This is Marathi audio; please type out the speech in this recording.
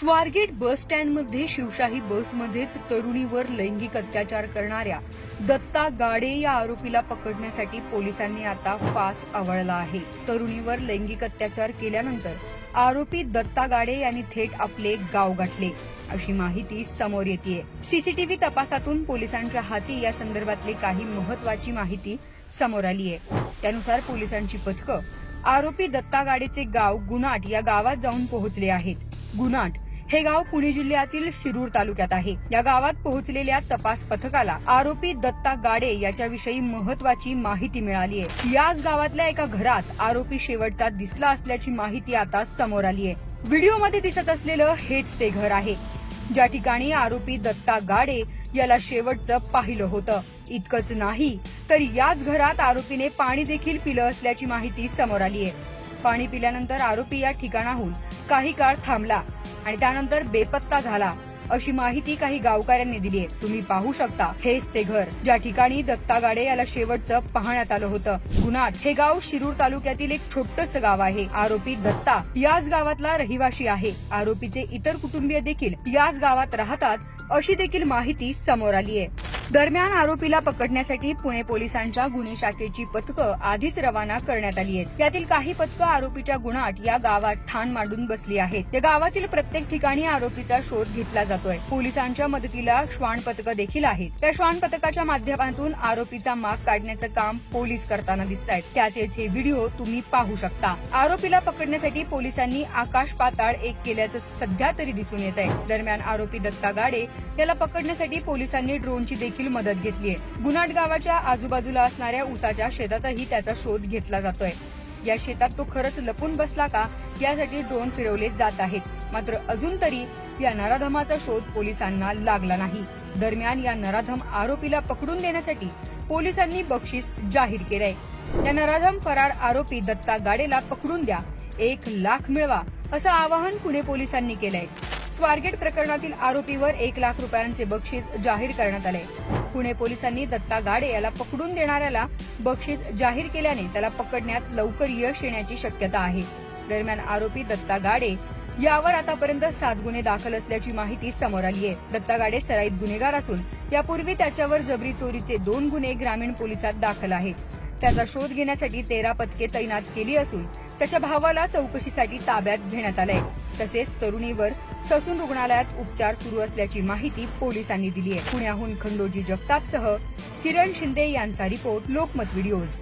स्वारगेट बस स्टँडमध्ये शिवशाही बसमध्येच तरुणीवर लैंगिक अत्याचार करणाऱ्या दत्ता गाडे या आरोपीला पकडण्यासाठी पोलिसांनी आता फास आवळला आहे। तरुणीवर लैंगिक अत्याचार केल्यानंतर आरोपी दत्ता गाडे यांनी थेट आपले गाव गाठले अशी माहिती समोर येतेय। सीसीटीव्ही तपासातून पोलिसांच्या हाती या संदर्भातली काही महत्वाची माहिती समोर आली आहे। त्यानुसार पोलिसांची पथकं आरोपी दत्ता गाडेचे गाव गुणाट या गावात जाऊन पोहोचले आहेत। गुणाट हे गाव पुणे जिल्ह्यातील शिरूर तालुक्यात आहे। या गावात पोहोचलेल्या तपास पथकाला आरोपी दत्ता गाडे याच्याविषयी महत्वाची माहिती मिळाली आहे। याच गावातल्या एका घरात आरोपी शेवटचा दिसला असल्याची माहिती आता समोर आली आहे। व्हिडिओमध्ये दिसत असलेलं हेच ते घर आहे ज्या ठिकाणी आरोपी दत्ता गाडे याला शेवटचं पाहिलं होतं। इतकंच नाही तर याच घरात आरोपीने पाणी देखील पिलं असल्याची माहिती समोर आली आहे। पाणी पिल्यानंतर आरोपी या ठिकाणाहून काही काळ थांबला आणि त्यानंतर बेपत्ता झाला अशी माहिती काही गावकऱ्यांनी दिली आहे। तुम्ही पाहू शकता हेच ते घर ज्या ठिकाणी दत्ता गाडे याला शेवटचं पाहण्यात आलं होतं। गुणाट हे गाव शिरूर तालुक्यातील एक छोटस गाव आहे। आरोपी दत्ता याच गावातला रहिवासी आहे। आरोपीचे इतर कुटुंबीय देखील याच गावात राहतात अशी देखील माहिती समोर आली आहे। दरम्यान आरोपीला पकडण्यासाठी पुणे पोलिसांच्या गुन्हे शाखेची पथकं आधीच रवाना करण्यात आली आहेत। यातील काही पथकं आरोपीच्या गुणाट या गावात ठाण मांडून बसली आहेत। या गावातील प्रत्येक ठिकाणी आरोपीचा शोध घेतला जातोय। पोलिसांच्या मदतीला श्वान पथकं देखील आहेत। या श्वान पथकाच्या माध्यमातून आरोपीचा माग काढण्याचं काम पोलीस करताना दिसत आहेत। त्याचेच हे व्हिडिओ तुम्ही पाहू शकता। आरोपीला पकडण्यासाठी पोलिसांनी आकाश पाताळ एक केल्याचं सध्या तरी दिसून येत आहे। दरम्यान आरोपी दत्ता गाडे याला पकडण्यासाठी पोलिसांनी ड्रोनची देखील मदत घेतली आहे। गुणाट गावाच्या आजूबाजूला असणाऱ्या ऊसाच्या शेतातही त्याचा शोध घेतला जातोय। या शेतात तो खरंच लपून बसला का यासाठी ड्रोन फिरवले जात आहेत। मात्र अजून तरी या नराधमाचा शोध पोलिसांना लागला नाही। दरम्यान या नराधम आरोपीला पकडून देण्यासाठी पोलिसांनी बक्षीस जाहीर केलंय। या नराधम फरार आरोपी दत्ता गाडेला पकडून द्या, 1 लाख मिळवा असं आवाहन पुणे पोलिसांनी केलंय। स्वारगेट प्रकरणातील आरोपीवर 1 लाख रुपयांचे बक्षीस जाहीर करण्यात आले। पुणे पोलिसांनी दत्ता गाडे याला पकडून देणाऱ्याला बक्षीस जाहीर केल्याने त्याला पकडण्यात लवकर यश येण्याची शक्यता आहे। दरम्यान आरोपी दत्ता गाडे यावर आतापर्यंत 7 गुन्हे दाखल असल्याची माहिती समोर आली आहे। दत्ता गाडे सराईत गुन्हेगार असून यापूर्वी त्याच्यावर जबरी चोरीचे 2 गुन्हे ग्रामीण पोलिसात दाखल आहेत। त्याचा शोध घेण्यासाठी 13 पथके तैनात केली असून त्याच्या भावाला चौकशीसाठी ताब्यात घेण्यात आलंय। तसेच तरुणीवर ससून रुग्णालयात उपचार सुरू असल्याची माहिती पोलिसांनी दिली आहे। पुण्याहून खंडोजी जगतापसह किरण शिंदे यांचा रिपोर्ट, लोकमत व्हिडिओज।